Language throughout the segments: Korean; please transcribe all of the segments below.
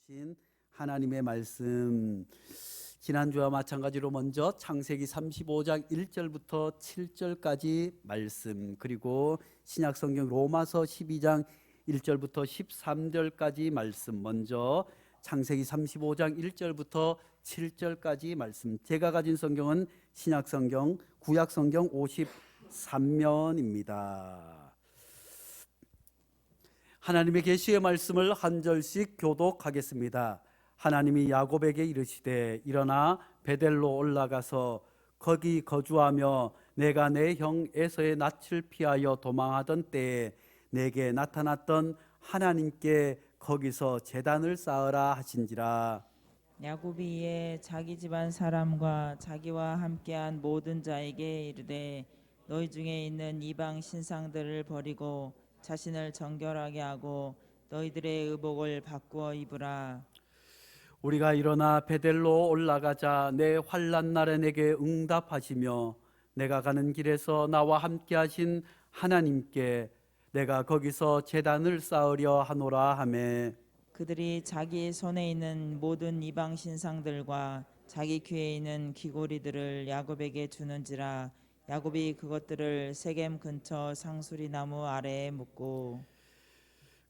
주신 하나님의 말씀, 지난주와 마찬가지로 먼저 창세기 35장 1절부터 7절까지 말씀, 그리고 신약성경 로마서 12장 1절부터 13절까지 말씀, 먼저 창세기 35장 1절부터 7절까지 말씀. 제가 가진 성경은 신약성경 구약성경 53면입니다. 하나님의 계시의 말씀을 한 절씩 교독하겠습니다. 하나님이 야곱에게 이르시되 일어나 베델로 올라가서 거기 거주하며 내가 내 형 에서의 낯을 피하여 도망하던 때에 내게 나타났던 하나님께 거기서 제단을 쌓으라 하신지라. 야곱이 이에 자기 집안 사람과 자기와 함께한 모든 자에게 이르되 너희 중에 있는 이방 신상들을 버리고 자신을 정결하게 하고 너희들의 의복을 바꾸어 입으라. 우리가 일어나 베델로 올라가자 내 환난 날에 내게 응답하시며 내가 가는 길에서 나와 함께 하신 하나님께 내가 거기서 제단을 쌓으려 하노라 하매, 그들이 자기 손에 있는 모든 이방 신상들과 자기 귀에 있는 귀고리들을 야곱에게 주는지라. 야곱이 그것들을 세겜 근처 상수리 나무 아래에 묻고,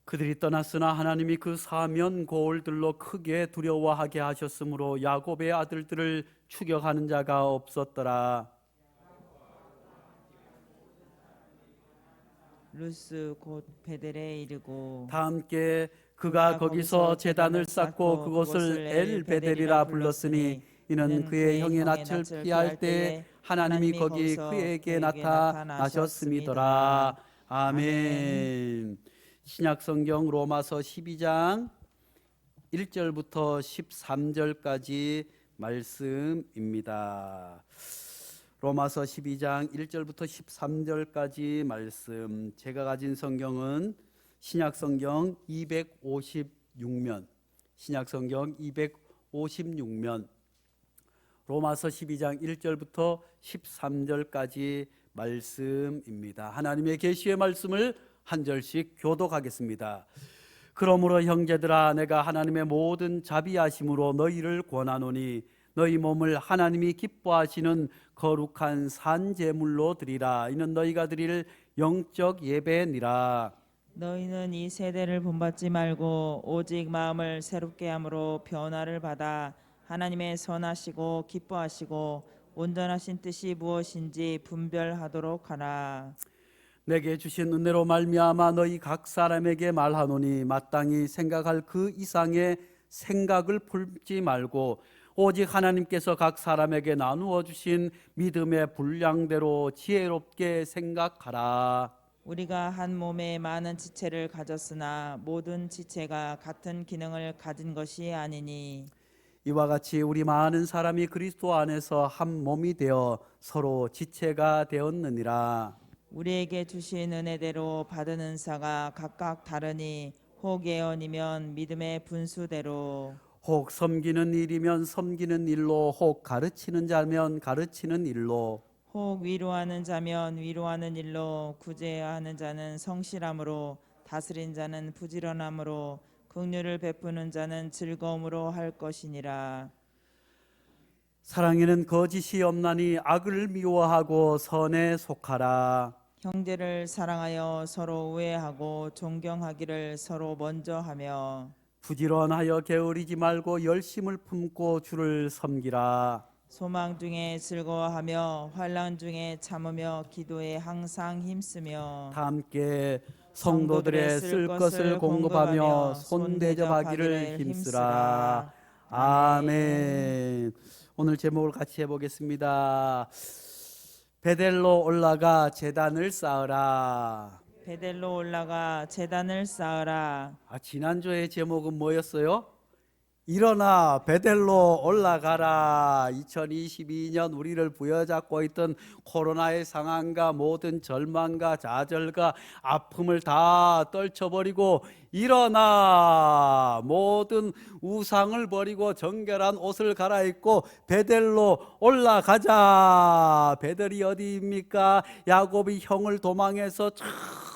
그들이 떠났으나 하나님이 그 사면 고을들로 크게 두려워하게 하셨으므로 야곱의 아들들을 추격하는 자가 없었더라. 루스 곧 베델에 이르고 다 함께 그가 거기서 제단을 쌓고 그곳을 엘베델이라 불렀으니 이는 그의 형의 낯을 피할 때에 하나님이 거기 그에게 나타나셨음이더라. 아멘. 신약성경 로마서 12장 1절부터 13절까지 말씀입니다. 로마서 12장 1절부터 13절까지 말씀. 제가 가진 성경은 신약성경 256면, 신약성경 256면, 로마서 12장 1절부터 13절까지 말씀입니다. 하나님의 계시의 말씀을 한 절씩 교독하겠습니다. 그러므로 형제들아, 내가 하나님의 모든 자비하심으로 너희를 권하노니 너희 몸을 하나님이 기뻐하시는 거룩한 산 제물로 드리라. 이는 너희가 드릴 영적 예배니라. 너희는 이 세대를 본받지 말고 오직 마음을 새롭게 함으로 변화를 받아 하나님의 선하시고 기뻐하시고 온전하신 뜻이 무엇인지 분별하도록 하라. 내게 주신 은혜로 말미암아 너희 각 사람에게 말하노니 마땅히 생각할 그 이상의 생각을 품지 말고 오직 하나님께서 각 사람에게 나누어 주신 믿음의 분량대로 지혜롭게 생각하라. 우리가 한 몸에 많은 지체를 가졌으나 모든 지체가 같은 기능을 가진 것이 아니니 이와 같이 우리 많은 사람이 그리스도 안에서 한 몸이 되어 서로 지체가 되었느니라. 우리에게 주신 은혜대로 받은 은사가 각각 다르니 혹 예언이면 믿음의 분수대로 혹 섬기는 일이면 섬기는 일로, 혹 가르치는 자면 가르치는 일로, 혹 위로하는 자면 위로하는 일로 구제하는 자는 성실함으로 다스린 자는 부지런함으로 긍휼을 베푸는 자는 즐거움으로 할 것이니라. 사랑에는 거짓이 없나니 악을 미워하고 선에 속하라. 형제를 사랑하여 서로 우애하고 존경하기를 서로 먼저 하며 부지런하여 게으르지 말고 열심을 품고 주를 섬기라. 소망 중에 즐거워하며 환난 중에 참으며 기도에 항상 힘쓰며 다 함께 성도들의 쓸 것을 공급하며 손대접하기를 힘쓰라. 아멘. 오늘 제목을 같이 해보겠습니다. 베델로 올라가 제단을 쌓으라. 베델로 올라가 제단을 쌓으라. 지난주의 제목은 뭐였어요? 일어나 베델로 올라가라. 2022년 우리를 부여잡고 있던 코로나의 상황과 모든 절망과 좌절과 아픔을 다 떨쳐버리고 일어나 모든 우상을 버리고 정결한 옷을 갈아입고 베델로 올라가자. 베델이 어디입니까? 야곱이 형을 도망해서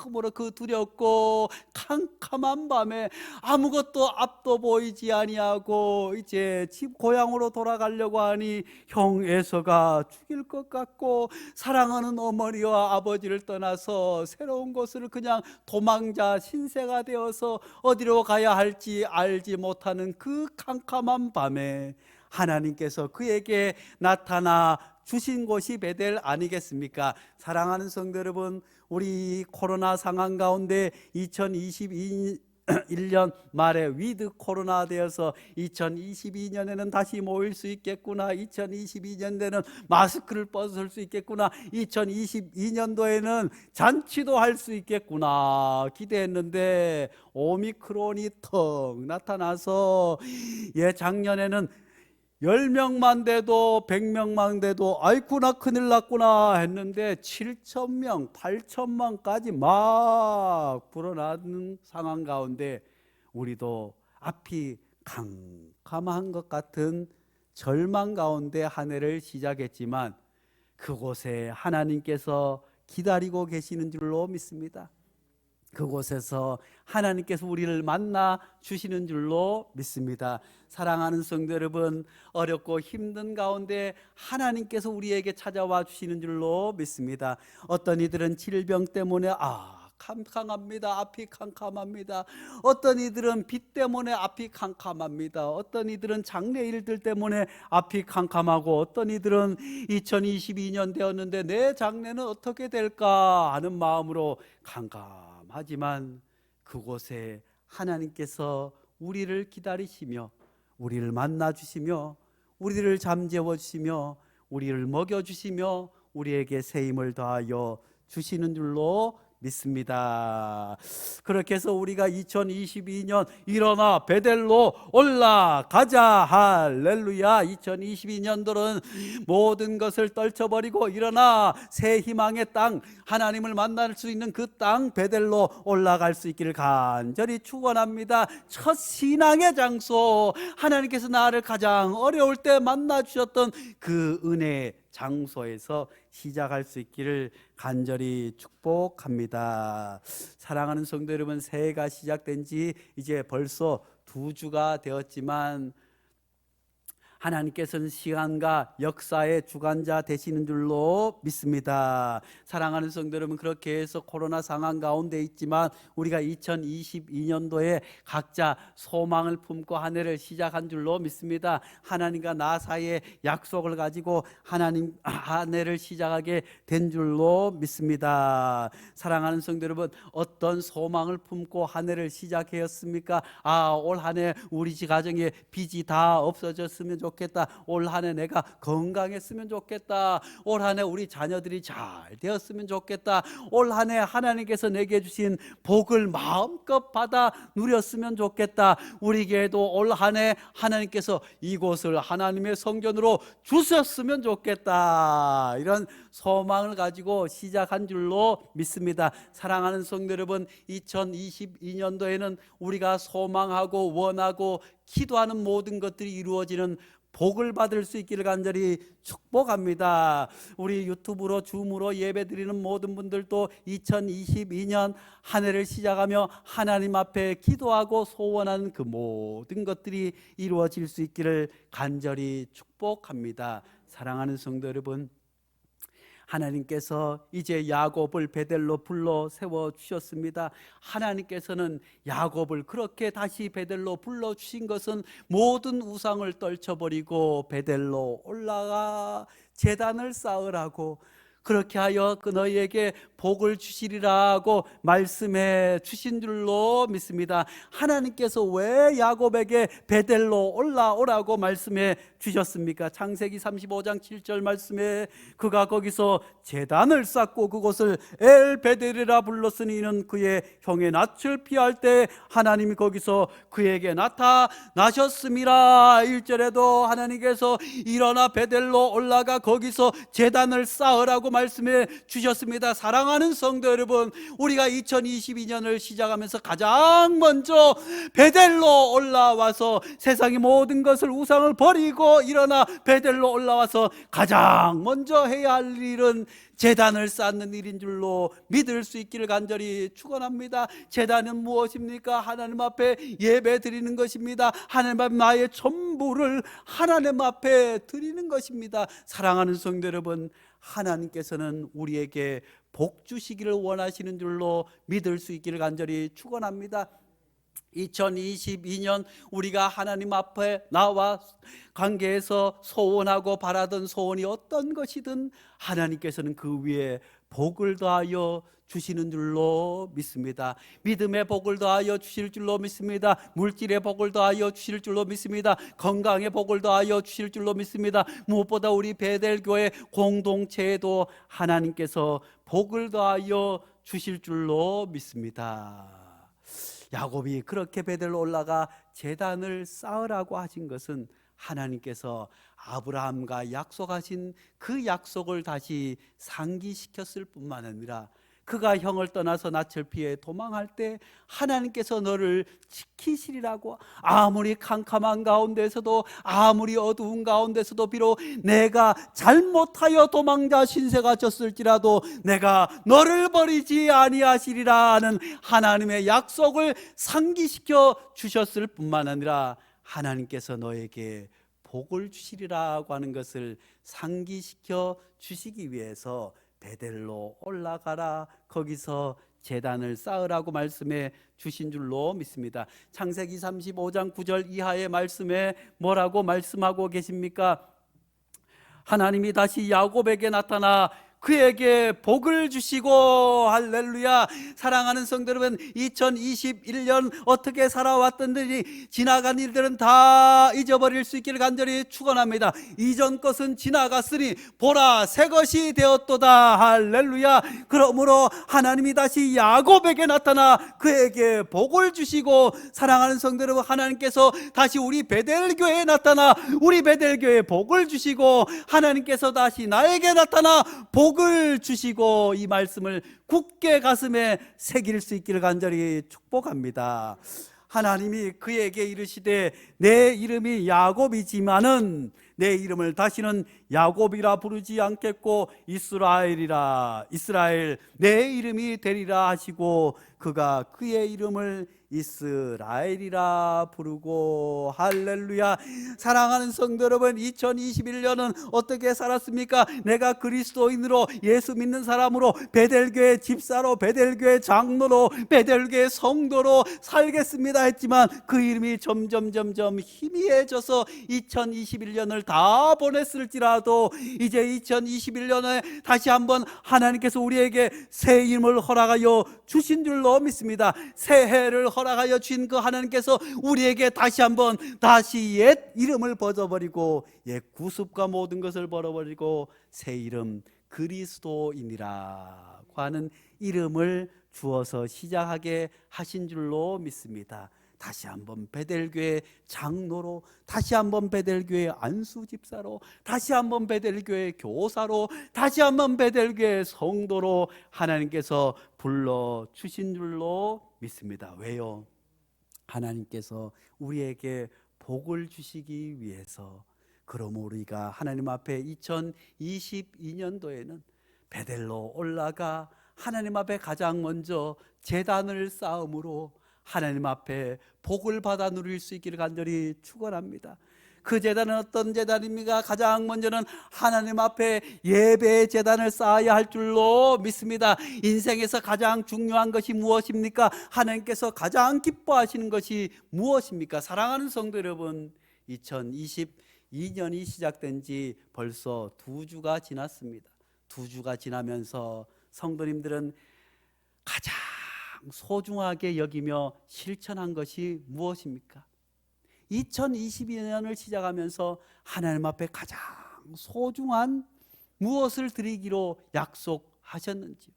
참으로 그 두렵고 캄캄한 밤에 아무것도 앞도 보이지 아니하고 이제 집 고향으로 돌아가려고 하니 형 에서가 죽일 것 같고 사랑하는 어머니와 아버지를 떠나서 새로운 곳을 그냥 도망자 신세가 되어서 어디로 가야 할지 알지 못하는 그 캄캄한 밤에 하나님께서 그에게 나타나 주신 곳이 베델 아니겠습니까? 사랑하는 성도 여러분, 우리 코로나 상황 가운데 2021년 말에 위드 코로나 되어서 2022년에는 다시 모일 수 있겠구나, 2022년에는 마스크를 벗을 수 있겠구나, 2022년도에는 잔치도 할 수 있겠구나 기대했는데 오미크론이 턱 나타나서 작년에는 10명만 돼도 100명만 돼도 아이쿠 나 큰일 났구나 했는데 7,000명, 8,000만까지 막 불어나는 상황 가운데 우리도 앞이 캄캄한 것 같은 절망 가운데 한 해를 시작했지만 그곳에 하나님께서 기다리고 계시는 줄로 믿습니다. 그곳에서 하나님께서 우리를 만나 주시는 줄로 믿습니다. 사랑하는 성도 여러분, 어렵고 힘든 가운데 하나님께서 우리에게 찾아와 주시는 줄로 믿습니다. 어떤 이들은 질병 때문에 캄캄합니다. 앞이 캄캄합니다. 어떤 이들은 빚 때문에 앞이 캄캄합니다. 어떤 이들은 장래일들 때문에 앞이 캄캄하고 어떤 이들은 2022년 되었는데 내 장래는 어떻게 될까 하는 마음으로 캄캄하지만 그곳에 하나님께서 우리를 기다리시며 우리를 만나 주시며 우리를 잠재워 주시며 우리를 먹여 주시며 우리에게 새 힘을 더하여 주시는 줄로 믿습니다. 그렇게 해서 우리가 2022년 일어나 베델로 올라가자, 할렐루야. 2022년도는 모든 것을 떨쳐버리고 일어나 새 희망의 땅, 하나님을 만날 수 있는 그 땅 베델로 올라갈 수 있기를 간절히 축원합니다. 첫 신앙의 장소, 하나님께서 나를 가장 어려울 때 만나 주셨던 그 은혜의 장소에서 시작할 수 있기를 간절히 축복합니다. 사랑하는 성도 여러분, 새해가 시작된 지 이제 벌써 2주가 되었지만 하나님께서는 시간과 역사의 주관자 되시는 줄로 믿습니다. 사랑하는 성도 여러분, 그렇게 해서 코로나 상황 가운데 있지만 우리가 2022년도에 각자 소망을 품고 한 해를 시작한 줄로 믿습니다. 하나님과 나 사이에 약속을 가지고 하나님 한 해를 시작하게 된 줄로 믿습니다. 사랑하는 성도 여러분, 어떤 소망을 품고 한 해를 시작하였습니까? 올 한 해 우리 집 가정에 빚이 다 없어졌으면 좋겠다. 올 한 해 내가 건강했으면 좋겠다. 올 한 해 우리 자녀들이 잘 되었으면 좋겠다. 올 한 해 하나님께서 내게 주신 복을 마음껏 받아 누렸으면 좋겠다. 우리 교회도 올 한 해 하나님께서 이곳을 하나님의 성전으로 주셨으면 좋겠다. 이런 소망을 가지고 시작한 줄로 믿습니다. 사랑하는 성도 여러분, 2022년도에는 우리가 소망하고 원하고 기도하는 모든 것들이 이루어지는 복을 받을 수 있기를 간절히 축복합니다. 우리 유튜브로 줌으로 예배드리는 모든 분들도 2022년 한 해를 시작하며 하나님 앞에 기도하고 소원하는 그 모든 것들이 이루어질 수 있기를 간절히 축복합니다. 사랑하는 성도 여러분, 하나님께서 이제 야곱을 베델로 불러 세워 주셨습니다. 하나님께서는 야곱을 그렇게 다시 베델로 불러 주신 것은 모든 우상을 떨쳐버리고 베델로 올라가 제단을 쌓으라고, 그렇게 하여 그 너희에게 복을 주시리라고 말씀해 주신 줄로 믿습니다. 하나님께서 왜 야곱에게 베델로 올라오라고 말씀해 주셨습니까? 창세기 35장 7절 말씀에 그가 거기서 제단을 쌓고 그곳을 엘베델이라 불렀으니 이는 그의 형의 낯을 피할 때 하나님이 거기서 그에게 나타나셨음이라. 1절에도 하나님께서 일어나 베델로 올라가 거기서 제단을 쌓으라고 말씀해 주셨습니다. 사랑하는 성도 여러분, 우리가 2022년을 시작하면서 가장 먼저 베델로 올라와서 세상의 모든 것을 우상을 버리고 아침부터 일어나 베델로 올라와서 가장 먼저 해야 할 일은 제단을 쌓는 일인 줄로 믿을 수 있기를 간절히 축원합니다. 제단은 무엇입니까? 하나님 앞에 예배 드리는 것입니다. 하나님 앞에 나의 전부를 하나님 앞에 드리는 것입니다. 사랑하는 성도 여러분, 하나님께서는 우리에게 복 주시기를 원하시는 줄로 믿을 수 있기를 간절히 축원합니다. 2022년 우리가 하나님 앞에 나와 관계에서 소원하고 바라던 소원이 어떤 것이든 하나님께서는 그 위에 복을 더하여 주시는 줄로 믿습니다. 믿음의 복을 더하여 주실 줄로 믿습니다. 물질의 복을 더하여 주실 줄로 믿습니다. 건강의 복을 더하여 주실 줄로 믿습니다. 무엇보다 우리 베델교회 공동체에도 하나님께서 복을 더하여 주실 줄로 믿습니다. 야곱이 그렇게 베델로 올라가 제단을 쌓으라고 하신 것은 하나님께서 아브라함과 약속하신 그 약속을 다시 상기시켰을 뿐만 아니라 그가 형을 떠나서 낯을 피해 도망할 때 하나님께서 너를 지키시리라고, 아무리 캄캄한 가운데서도 아무리 어두운 가운데서도 비록 내가 잘못하여 도망자 신세가 졌을지라도 내가 너를 버리지 아니하시리라 하는 하나님의 약속을 상기시켜 주셨을 뿐만 아니라 하나님께서 너에게 복을 주시리라고 하는 것을 상기시켜 주시기 위해서 베델로 올라가라, 거기서 제단을 쌓으라고 말씀해 주신 줄로 믿습니다. 창세기 35장 9절 이하의 말씀에 뭐라고 말씀하고 계십니까? 하나님이 다시 야곱에게 나타나 그에게 복을 주시고, 할렐루야. 사랑하는 성도 여러분, 2021년 어떻게 살아왔던지 지나간 일들은 다 잊어버릴 수 있기를 간절히 축원합니다. 이전 것은 지나갔으니 보라 새 것이 되었도다. 할렐루야. 그러므로 하나님이 다시 야곱에게 나타나 그에게 복을 주시고, 사랑하는 성도 여러분, 하나님께서 다시 우리 베델교회에 나타나 우리 베델교회에 복을 주시고, 하나님께서 다시 나에게 나타나 복을 주시고, 이 말씀을 굳게 가슴에 새길 수 있기를 간절히 축복합니다. 하나님이 그에게 이르시되 내 이름이 야곱이지만은 내 이름을 다시는 야곱이라 부르지 않겠고 이스라엘이라, 이스라엘 내 이름이 되리라 하시고 그가 그의 이름을 이스라엘이라 부르고, 할렐루야. 사랑하는 성도 여러분, 2021년은 어떻게 살았습니까? 내가 그리스도인으로 예수 믿는 사람으로 베델교회 집사로 베델교회 장로로 베델교회 성도로 살겠습니다 했지만 그 이름이 점점 희미해져서 2021년을 다 보냈을지라도 이제 2021년에 다시 한번 하나님께서 우리에게 새 이름을 허락하여 주신 줄로 믿습니다. 새해를 허락하여 주신 그 하나님께서 우리에게 다시 한번 다시 옛 이름을 벗어버리고 옛 구습과 모든 것을 벌어버리고 새 이름 그리스도인이라고 하는 이름을 주어서 시작하게 하신 줄로 믿습니다. 다시 한번 베델교회 장로로, 다시 한번 베델교회 안수집사로, 다시 한번 베델교회 교사로, 다시 한번 베델교회 성도로 하나님께서 불러주신 줄로 믿습니다. 왜요? 하나님께서 우리에게 복을 주시기 위해서. 그러므로 우리가 하나님 앞에 2022년도에는 베델로 올라가 하나님 앞에 가장 먼저 제단을 쌓음으로 하나님 앞에 복을 받아 누릴 수 있기를 간절히 축원합니다. 그 제단은 어떤 제단입니까? 가장 먼저는 하나님 앞에 예배의 제단을 쌓아야 할 줄로 믿습니다. 인생에서 가장 중요한 것이 무엇입니까? 하나님께서 가장 기뻐하시는 것이 무엇입니까? 사랑하는 성도 여러분, 2022년이 시작된 지 벌써 2주가 지났습니다. 2주가 지나면서 성도님들은 가장 소중하게 여기며 실천한 것이 무엇입니까? 2022년을 시작하면서 하나님 앞에 가장 소중한 무엇을 드리기로 약속하셨는지,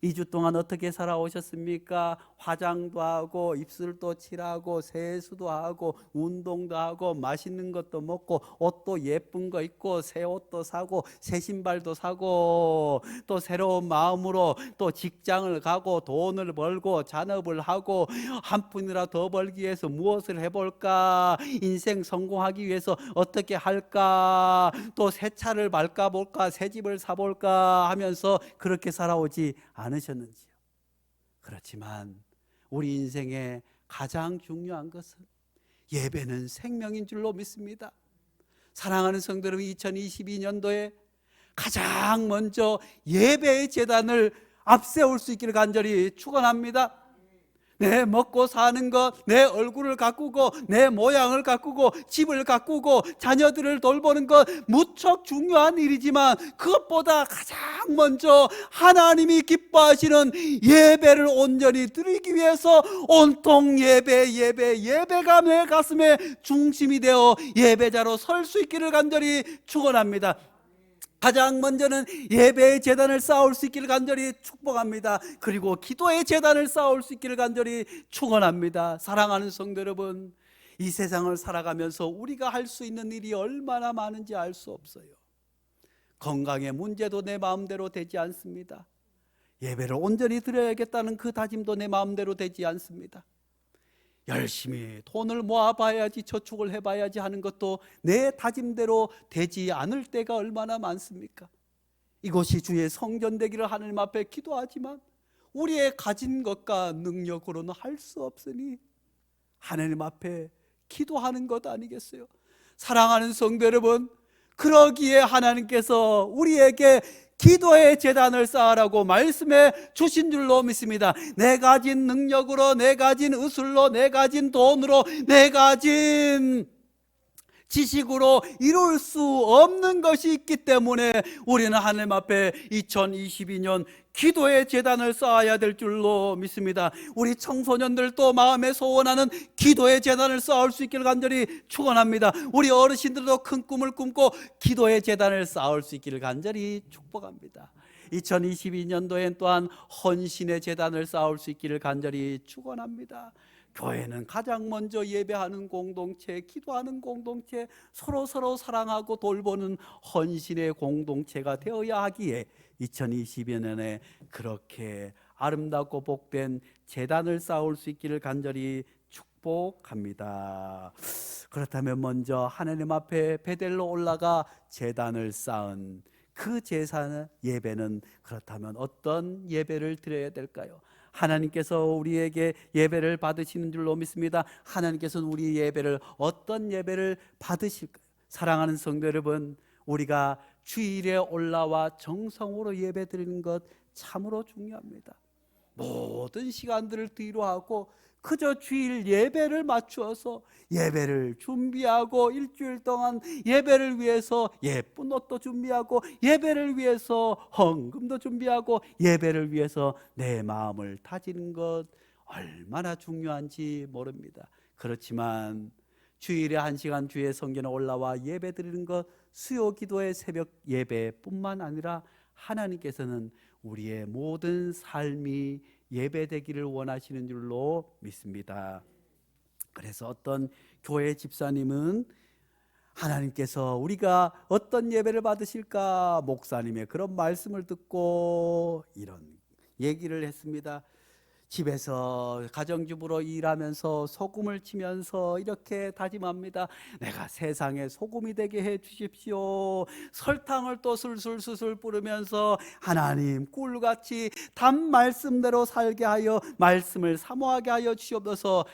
2주 동안 어떻게 살아오셨습니까? 화장도 하고 입술도 칠하고 세수도 하고 운동도 하고 맛있는 것도 먹고 옷도 예쁜 거 입고 새 옷도 사고 새 신발도 사고 또 새로운 마음으로 또 직장을 가고 돈을 벌고 잔업을 하고 한 푼이라 더 벌기 위해서 무엇을 해볼까? 인생 성공하기 위해서 어떻게 할까? 또 새 차를 말까 볼까? 새 집을 사볼까? 하면서 그렇게 살아오지 않으셨는지요? 그렇지만 우리 인생의 가장 중요한 것은 예배는 생명인 줄로 믿습니다. 사랑하는 성도 여러분, 2022년도에 가장 먼저 예배의 제단을 앞세울 수 있기를 간절히 축원합니다. 내 먹고 사는 것, 내 얼굴을 가꾸고 내 모양을 가꾸고 집을 가꾸고 자녀들을 돌보는 것 무척 중요한 일이지만 그것보다 가장 먼저 하나님이 기뻐하시는 예배를 온전히 드리기 위해서 온통 예배가 내 가슴의 중심이 되어 예배자로 설 수 있기를 간절히 축원합니다. 가장 먼저는 예배의 제단을 쌓을 수 있기를 간절히 축복합니다. 그리고 기도의 제단을 쌓을 수 있기를 간절히 축원합니다. 사랑하는 성도 여러분, 이 세상을 살아가면서 우리가 할 수 있는 일이 얼마나 많은지 알 수 없어요. 건강의 문제도 내 마음대로 되지 않습니다. 예배를 온전히 드려야겠다는 그 다짐도 내 마음대로 되지 않습니다. 열심히 돈을 모아봐야지, 저축을 해봐야지 하는 것도 내 다짐대로 되지 않을 때가 얼마나 많습니까? 이것이 주의 성전 되기를 하나님 앞에 기도하지만 우리의 가진 것과 능력으로는 할 수 없으니 하나님 앞에 기도하는 것 아니겠어요? 사랑하는 성도 여러분, 그러기에 하나님께서 우리에게 기도의 제단을 쌓으라고 말씀해 주신 줄로 믿습니다. 내 가진 능력으로, 내 가진 의술로, 내 가진 돈으로, 내 가진 지식으로 이룰 수 없는 것이 있기 때문에 우리는 하나님 앞에 2022년 기도의 제단을 쌓아야 될 줄로 믿습니다. 우리 청소년들도 마음에 소원하는 기도의 제단을 쌓을 수 있기를 간절히 축원합니다. 우리 어르신들도 큰 꿈을 꿈고 기도의 제단을 쌓을 수 있기를 간절히 축복합니다. 2022년도엔 또한 헌신의 제단을 쌓을 수 있기를 간절히 축원합니다. 교회는 가장 먼저 예배하는 공동체, 기도하는 공동체, 서로 사랑하고 돌보는 헌신의 공동체가 되어야 하기에 2022년에 그렇게 아름답고 복된 제단을 쌓을 수 있기를 간절히 축복합니다. 그렇다면 먼저 하나님 앞에 베델로 올라가 제단을 쌓은 그 제사는, 예배는 그렇다면 어떤 예배를 드려야 될까요? 하나님께서 우리에게 예배를 받으시는 줄로 믿습니다. 하나님께서는 우리 예배를, 어떤 예배를 받으실까요? 사랑하는 성도 여러분, 우리가 주일에 올라와 정성으로 예배 드리는 것 참으로 중요합니다. 모든 시간들을 뒤로하고 그저 주일 예배를 맞추어서 예배를 준비하고 일주일 동안 예배를 위해서 예쁜 옷도 준비하고 예배를 위해서 헌금도 준비하고 예배를 위해서 내 마음을 다지는 것 얼마나 중요한지 모릅니다. 그렇지만 주일에 1시간 주의 성전에 올라와 예배 드리는 것, 수요 기도의 새벽 예배뿐만 아니라 하나님께서는 우리의 모든 삶이 예배되기를 원하시는 줄로 믿습니다. 그래서 어떤 교회 집사님은 하나님께서 우리가 어떤 예배를 받으실까, 목사님의 그런 말씀을 듣고 이런 얘기를 했습니다. 집에서 가정주부로 일하면서 소금을 치면서 이렇게 다짐합니다. 내가 세상에 소금이 되게 해 주십시오. 설탕을 또 술술 뿌리면서 하나님, 꿀같이 단 말씀대로 살게 하여 말씀을 사모하게 하여 주시옵소서.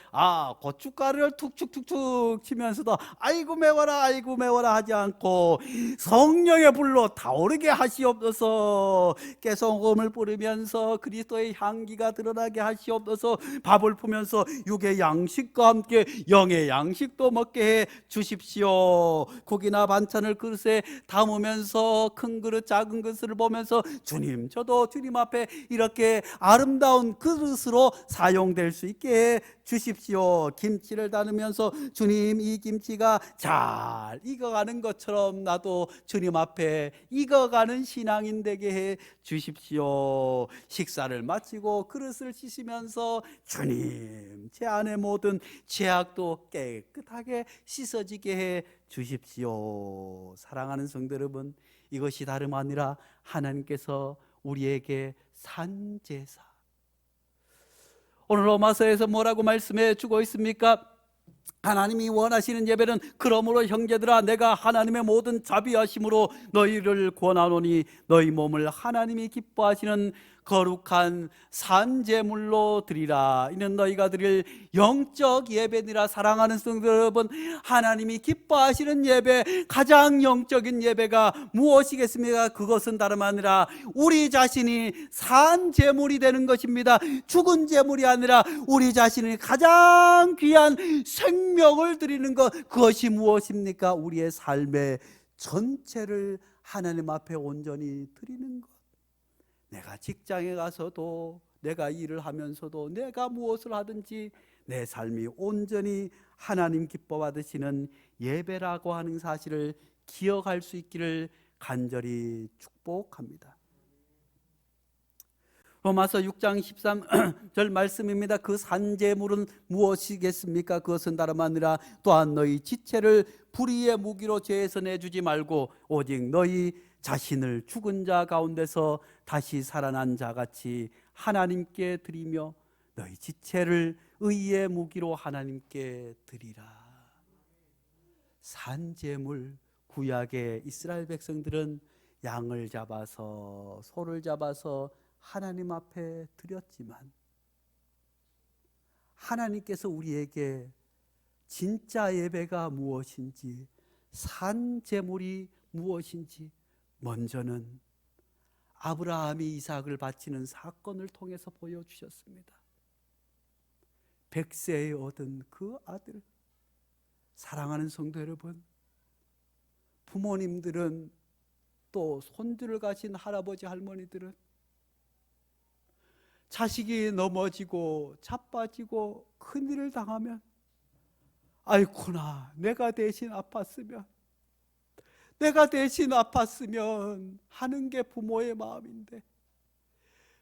고춧가루를 툭툭툭툭 치면서도 아이고 매워라 하지 않고 성령의 불로 타오르게 하시옵소서. 깨소금을 뿌리면서 그리스도의 향기가 드러나게 하시옵소서. 밥을 푸면서 육의 양식과 함께 영의 양식도 먹게 해 주십시오. 국이나 반찬을 그릇에 담으면서 큰 그릇 작은 그릇을 보면서 주님, 저도 주님 앞에 이렇게 아름다운 그릇으로 사용될 수 있게 해 주십시오. 김치를 나누면서 주님, 이 김치가 잘 익어가는 것처럼 나도 주님 앞에 익어가는 신앙인 되게 해 주십시오. 식사를 마치고 그릇을 씻으면서 주님, 제 안에 모든 죄악도 깨끗하게 씻어지게 해 주십시오. 사랑하는 성도 여러분, 이것이 다름 아니라 하나님께서 우리에게 산 제사. 오늘 로마서에서 뭐라고 말씀해 주고 있습니까? 하나님이 원하시는 예배는 그러므로 형제들아 내가 하나님의 모든 자비하심으로 너희를 권하노니 너희 몸을 하나님이 기뻐하시는 거룩한 산제물로 드리라. 이는 너희가 드릴 영적 예배니라. 사랑하는 성도 여러분, 하나님이 기뻐하시는 예배, 가장 영적인 예배가 무엇이겠습니까? 그것은 다름 아니라 우리 자신이 산제물이 되는 것입니다. 죽은 제물이 아니라 우리 자신이 가장 귀한 생명을 드리는 것, 그것이 무엇입니까? 우리의 삶의 전체를 하나님 앞에 온전히 드리는 것. 내가 직장에 가서도, 내가 일을 하면서도, 내가 무엇을 하든지 내 삶이 온전히 하나님 기뻐 받으시는 예배라고 하는 사실을 기억할 수 있기를 간절히 축복합니다. 로마서 6장 13절 말씀입니다. 그 산제물은 무엇이겠습니까? 그것은 다름 아니라 또한 너희 지체를 불의의 무기로 죄에서 내주지 말고 오직 너희 자신을 죽은 자 가운데서 다시 살아난 자같이 하나님께 드리며 너희 지체를 의의 무기로 하나님께 드리라. 산제물, 구약의 이스라엘 백성들은 양을 잡아서, 소를 잡아서 하나님 앞에 드렸지만 하나님께서 우리에게 진짜 예배가 무엇인지, 산제물이 무엇인지 먼저는 아브라함이 이삭을 바치는 사건을 통해서 보여주셨습니다. 100세에 얻은 그 아들. 사랑하는 성도 여러분, 부모님들은, 또 손주를 가진 할아버지 할머니들은 자식이 넘어지고 자빠지고 큰일을 당하면 아이쿠나, 내가 대신 아팠으면 하는 게 부모의 마음인데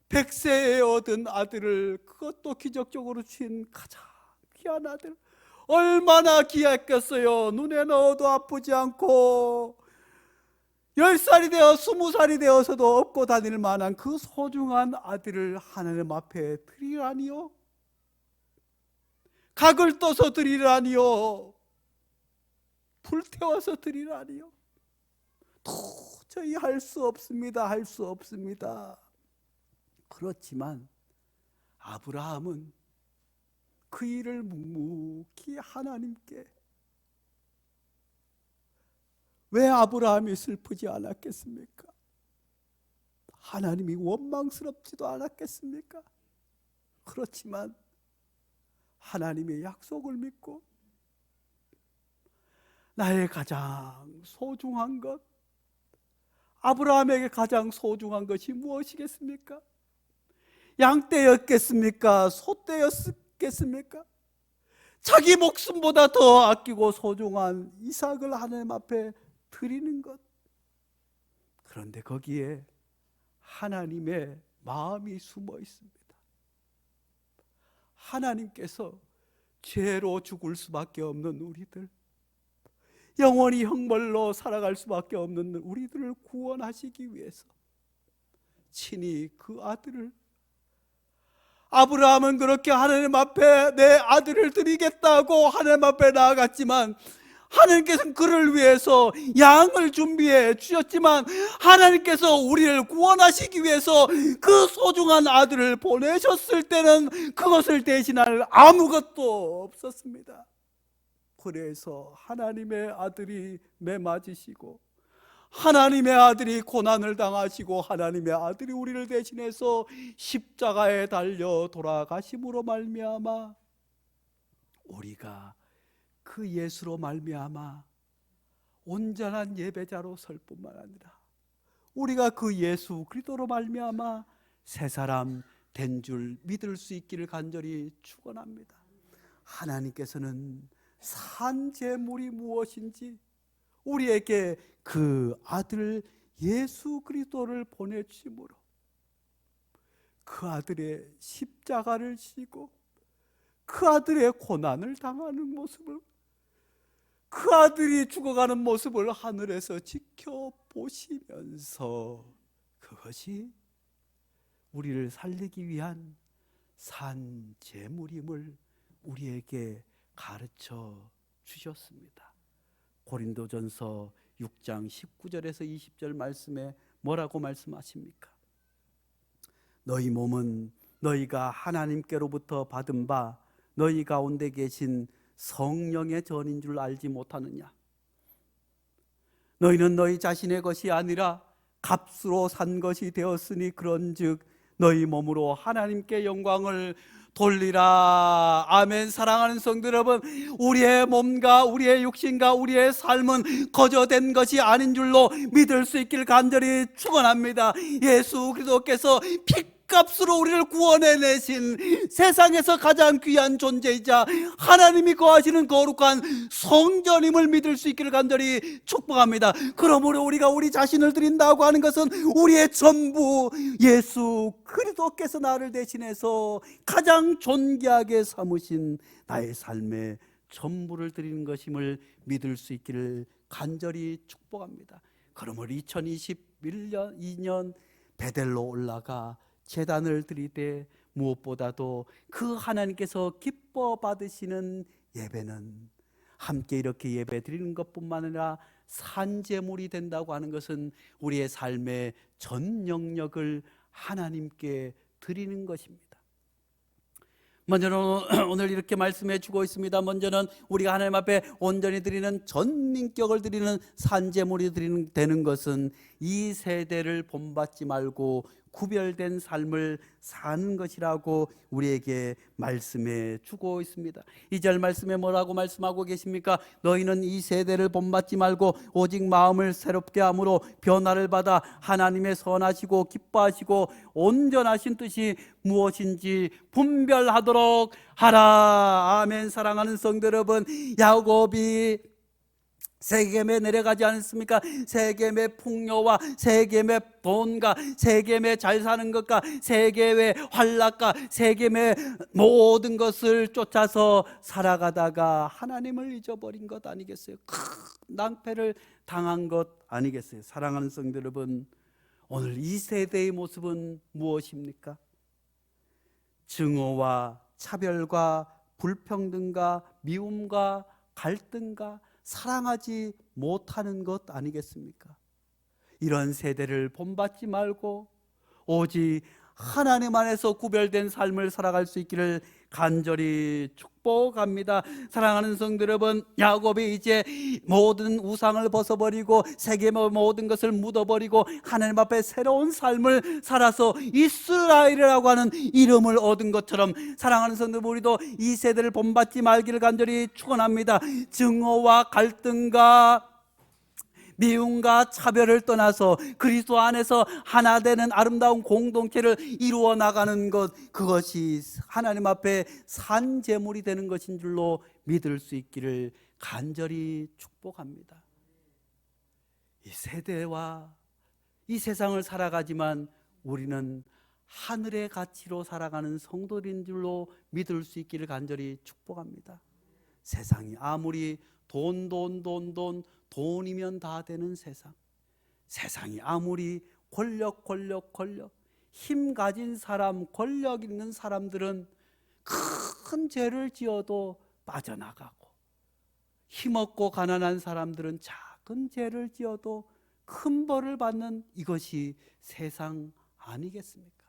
100세에 얻은 아들을, 그것도 기적적으로 주신 가장 귀한 아들, 얼마나 귀했겠어요. 눈에 넣어도 아프지 않고 10살이 되어 20살이 되어서도 업고 다닐 만한 그 소중한 아들을 하나님 앞에 드리라니요? 각을 떠서 드리라니요? 불태워서 드리라니요? 도저히 할 수 없습니다. 할 수 없습니다. 그렇지만 아브라함은 그 일을 묵묵히 하나님께, 왜 아브라함이 슬프지 않았겠습니까? 하나님이 원망스럽지도 않았겠습니까? 그렇지만 하나님의 약속을 믿고 나의 가장 소중한 것, 아브라함에게 가장 소중한 것이 무엇이겠습니까? 양떼였겠습니까? 소떼였겠습니까? 자기 목숨보다 더 아끼고 소중한 이삭을 하나님 앞에 드리는 것. 그런데 거기에 하나님의 마음이 숨어 있습니다. 하나님께서 죄로 죽을 수밖에 없는 우리들, 영원히 형벌로 살아갈 수밖에 없는 우리들을 구원하시기 위해서 친히 그 아들을, 아브라함은 그렇게 하나님 앞에 내 아들을 드리겠다고 하나님 앞에 나아갔지만 하나님께서는 그를 위해서 양을 준비해 주셨지만 하나님께서 우리를 구원하시기 위해서 그 소중한 아들을 보내셨을 때는 그것을 대신할 아무것도 없었습니다. 그래서 하나님의 아들이 매맞으시고 하나님의 아들이 고난을 당하시고 하나님의 아들이 우리를 대신해서 십자가에 달려 돌아가심으로 말미암아 우리가 그 예수로 말미암아 온전한 예배자로 설 뿐만 아니라 우리가 그 예수 그리스도로 말미암아 새 사람 된 줄 믿을 수 있기를 간절히 축원합니다. 하나님께서는 산재물이 무엇인지 우리에게 그 아들 예수 그리스도를 보내주심으로 그 아들의 십자가를 지고 그 아들의 고난을 당하는 모습을, 그 아들이 죽어가는 모습을 하늘에서 지켜보시면서 그것이 우리를 살리기 위한 산제물임을 우리에게 가르쳐 주셨습니다. 고린도전서 6장 19절에서 20절 말씀에 뭐라고 말씀하십니까? 너희 몸은 너희가 하나님께로부터 받은 바 너희 가운데 계신 성령의 전인 줄 알지 못하느냐? 너희는 너희 자신의 것이 아니라 값으로 산 것이 되었으니 그런즉 너희 몸으로 하나님께 영광을 돌리라. 아멘. 사랑하는 성도 여러분, 우리의 몸과 우리의 육신과 우리의 삶은 거저된 것이 아닌 줄로 믿을 수 있길 간절히 축원합니다. 예수 그리스도께서 값으로 우리를 구원해내신 세상에서 가장 귀한 존재이자 하나님이 거하시는 거룩한 성전임을 믿을 수 있기를 간절히 축복합니다. 그러므로 우리가 우리 자신을 드린다고 하는 것은 우리의 전부, 예수 그리스도께서 나를 대신해서 가장 존귀하게 삼으신 나의 삶의 전부를 드리는 것임을 믿을 수 있기를 간절히 축복합니다. 그러므로 2021년 베델로 올라가 제단을 드리되 무엇보다도 그 하나님께서 기뻐 받으시는 예배는 함께 이렇게 예배 드리는 것뿐만 아니라 산제물이 된다고 하는 것은 우리의 삶의 전 영역을 하나님께 드리는 것입니다. 먼저는 오늘 이렇게 말씀해 주고 있습니다. 먼저는 우리가 하나님 앞에 온전히 드리는 전인격을 드리는 산제물이 되는 것은 이 세대를 본받지 말고 구별된 삶을 사는 것이라고 우리에게 말씀해 주고 있습니다. 2절 말씀에 뭐라고 말씀하고 계십니까? 너희는 이 세대를 본받지 말고 오직 마음을 새롭게 함으로 변화를 받아 하나님의 선하시고 기뻐하시고 온전하신 뜻이 무엇인지 분별하도록 하라. 아멘. 사랑하는 성도 여러분, 야곱이 세겜에 내려가지 않습니까? 세겜의 풍요와 세겜의 돈과 세겜의 잘 사는 것과 세겜의 환락과 세겜의 모든 것을 쫓아서 살아가다가 하나님을 잊어버린 것 아니겠어요? 큰 낭패를 당한 것 아니겠어요? 사랑하는 성도 여러분, 오늘 이 세대의 모습은 무엇입니까? 증오와 차별과 불평등과 미움과 갈등과 사랑하지 못하는 것 아니겠습니까? 이런 세대를 본받지 말고 오직 하나님 안에서 구별된 삶을 살아갈 수 있기를 간절히 축복합니다. 사랑하는 성도 여러분, 야곱이 이제 모든 우상을 벗어버리고 세겜의 모든 것을 묻어버리고 하나님 앞에 새로운 삶을 살아서 이스라엘이라고 하는 이름을 얻은 것처럼 사랑하는 성도 여러분, 우리도 이 세대를 본받지 말기를 간절히 축원합니다. 증오와 갈등과 미움과 차별을 떠나서 그리스도 안에서 하나 되는 아름다운 공동체를 이루어 나가는 것, 그것이 하나님 앞에 산제물이 되는 것인 줄로 믿을 수 있기를 간절히 축복합니다. 이 세대와 이 세상을 살아가지만 우리는 하늘의 가치로 살아가는 성도인 줄로 믿을 수 있기를 간절히 축복합니다. 세상이 아무리 돈이면 다 되는 세상, 세상이 아무리 권력 힘 가진 사람, 권력 있는 사람들은 큰 죄를 지어도 빠져나가고, 힘없고 가난한 사람들은 작은 죄를 지어도 큰 벌을 받는 이것이 세상 아니겠습니까?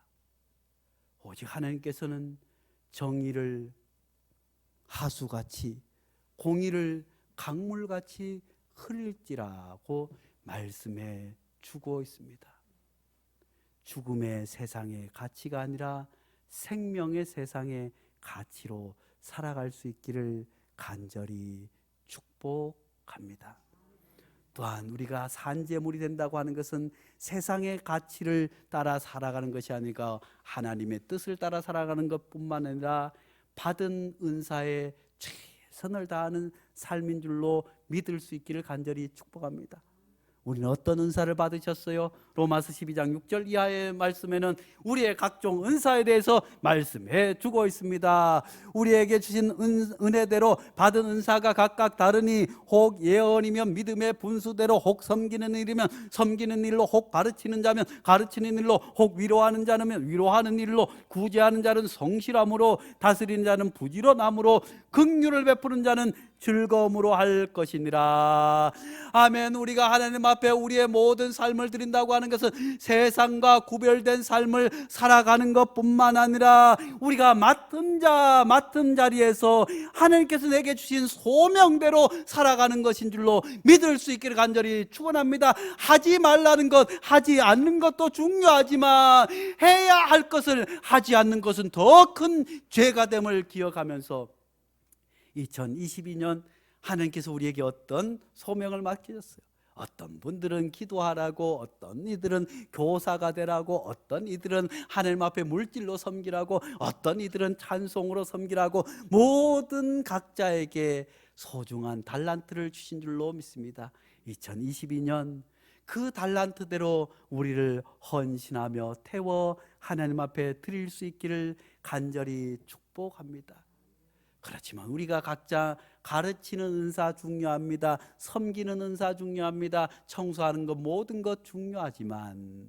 오직 하나님께서는 정의를 하수같이 공의를 강물같이 흐릴지라고 말씀해 주고 있습니다. 죽음의 세상의 가치가 아니라 생명의 세상의 가치로 살아갈 수 있기를 간절히 축복합니다. 또한 우리가 산제물이 된다고 하는 것은 세상의 가치를 따라 살아가는 것이 아니라 하나님의 뜻을 따라 살아가는 것뿐만 아니라 받은 은사의 최선을 다하는 삶인 줄로 믿을 수 있기를 간절히 축복합니다. 우리는 어떤 은사를 받으셨어요? 로마서 12장 6절 이하의 말씀에는 우리의 각종 은사에 대해서 말씀해 주고 있습니다. 우리에게 주신 은혜대로 받은 은사가 각각 다르니 혹 예언이면 믿음의 분수대로, 혹 섬기는 일이면 섬기는 일로, 혹 가르치는 자면 가르치는 일로, 혹 위로하는 자면 위로하는 일로, 구제하는 자는 성실함으로, 다스리는 자는 부지런함으로, 긍휼을 베푸는 자는 즐거움으로 할 것이니라. 아멘. 우리가 하나님 앞에 우리의 모든 삶을 드린다고 하는 것은 세상과 구별된 삶을 살아가는 것뿐만 아니라 우리가 맡은 자리에서 하나님께서 내게 주신 소명대로 살아가는 것인 줄로 믿을 수 있기를 간절히 축원합니다. 하지 말라는 것, 하지 않는 것도 중요하지만 해야 할 것을 하지 않는 것은 더 큰 죄가 됨을 기억하면서 2022년 하나님께서 우리에게 어떤 소명을 맡기셨어요? 어떤 분들은 기도하라고, 어떤 이들은 교사가 되라고, 어떤 이들은 하나님 앞에 물질로 섬기라고, 어떤 이들은 찬송으로 섬기라고, 모든 각자에게 소중한 달란트를 주신 줄로 믿습니다. 2022년 그 달란트대로 우리를 헌신하며 태워 하나님 앞에 드릴 수 있기를 간절히 축복합니다. 그렇지만 우리가 각자 가르치는 은사 중요합니다. 섬기는 은사 중요합니다. 청소하는 것 모든 것 중요하지만,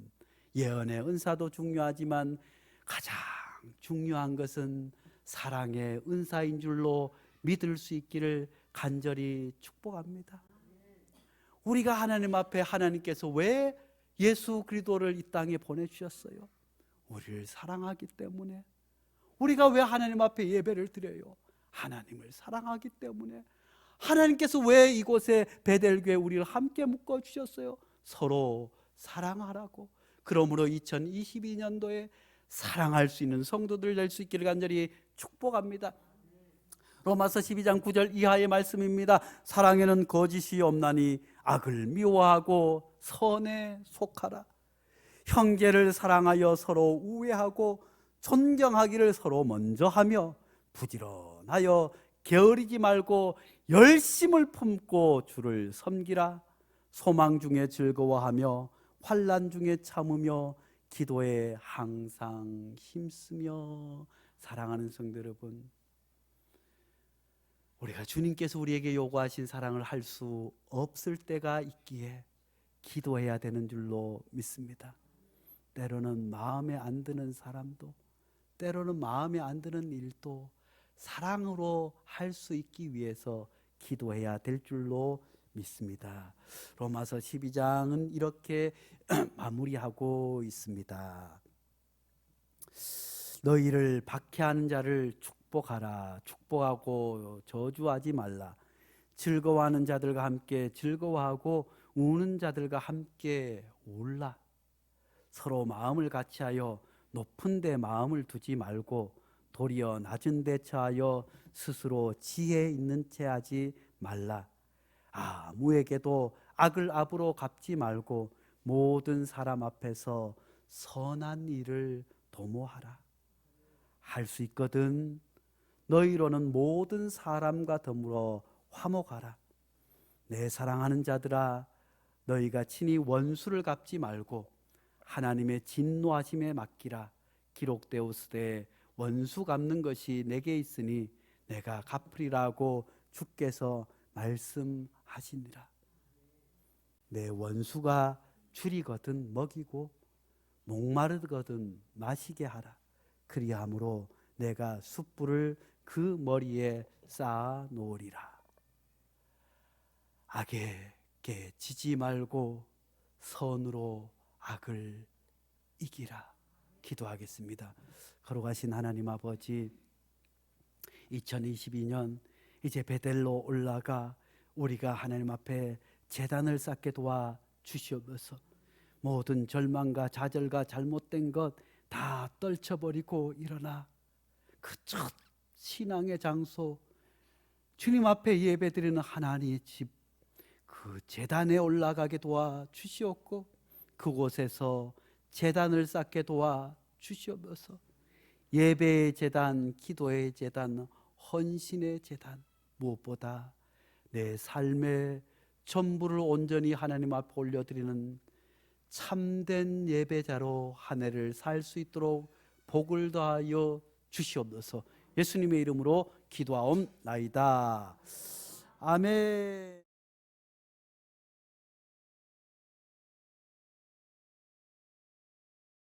예언의 은사도 중요하지만 가장 중요한 것은 사랑의 은사인 줄로 믿을 수 있기를 간절히 축복합니다. 우리가 하나님 앞에, 하나님께서 왜 예수 그리스도를 이 땅에 보내주셨어요? 우리를 사랑하기 때문에. 우리가 왜 하나님 앞에 예배를 드려요? 하나님을 사랑하기 때문에. 하나님께서 왜 이곳에 베델교회 우리를 함께 묶어주셨어요? 서로 사랑하라고. 그러므로 2022년도에 사랑할 수 있는 성도들 될 수 있기를 간절히 축복합니다. 로마서 12장 9절 이하의 말씀입니다. 사랑에는 거짓이 없나니 악을 미워하고 선에 속하라. 형제를 사랑하여 서로 우애하고 존경하기를 서로 먼저 하며 부지런하여 게으르지 말고 열심을 품고 주를 섬기라. 소망 중에 즐거워하며 환난 중에 참으며 기도에 항상 힘쓰며. 사랑하는 성도 여러분, 우리가 주님께서 우리에게 요구하신 사랑을 할 수 없을 때가 있기에 기도해야 되는 줄로 믿습니다. 때로는 마음에 안 드는 사람도, 때로는 마음에 안 드는 일도 사랑으로 할 수 있기 위해서 기도해야 될 줄로 믿습니다. 로마서 12장은 이렇게 마무리하고 있습니다. 너희를 박해하는 자를 축복하라. 축복하고 저주하지 말라. 즐거워하는 자들과 함께 즐거워하고 우는 자들과 함께 울라. 서로 마음을 같이하여 높은 데 마음을 두지 말고 도리어 낮은 데 처하여 스스로 지혜 있는 채 하지 말라. 아무에게도 악을 악으로 갚지 말고 모든 사람 앞에서 선한 일을 도모하라. 할 수 있거든 너희로는 모든 사람과 더불어 화목하라. 내 사랑하는 자들아, 너희가 친히 원수를 갚지 말고 하나님의 진노하심에 맡기라. 기록되었으되 원수 갚는 것이 내게 있으니 내가 갚으리라고 주께서 말씀하시니라. 내 원수가 줄이거든 먹이고 목마르거든 마시게 하라. 그리함으로 내가 숯불을 그 머리에 쌓아 놓으리라. 악에게 지지 말고 선으로 악을 이기라. 기도하겠습니다. 거룩하신 하나님 아버지, 2022년 이제 베델로 올라가 우리가 하나님 앞에 제단을 쌓게 도와 주시옵소서. 모든 절망과 좌절과 잘못된 것 다 떨쳐버리고 일어나 그 첫 신앙의 장소, 주님 앞에 예배드리는 하나님의 집, 그 제단에 올라가게 도와 주시옵고 그곳에서 제단을 쌓게 도와 주시옵소서. 예배의 제단, 기도의 제단, 헌신의 제단, 무엇보다 내 삶의 전부를 온전히 하나님 앞에 올려드리는 참된 예배자로 한 해를 살 수 있도록 복을 더하여 주시옵소서. 예수님의 이름으로 기도하옵나이다. 아멘.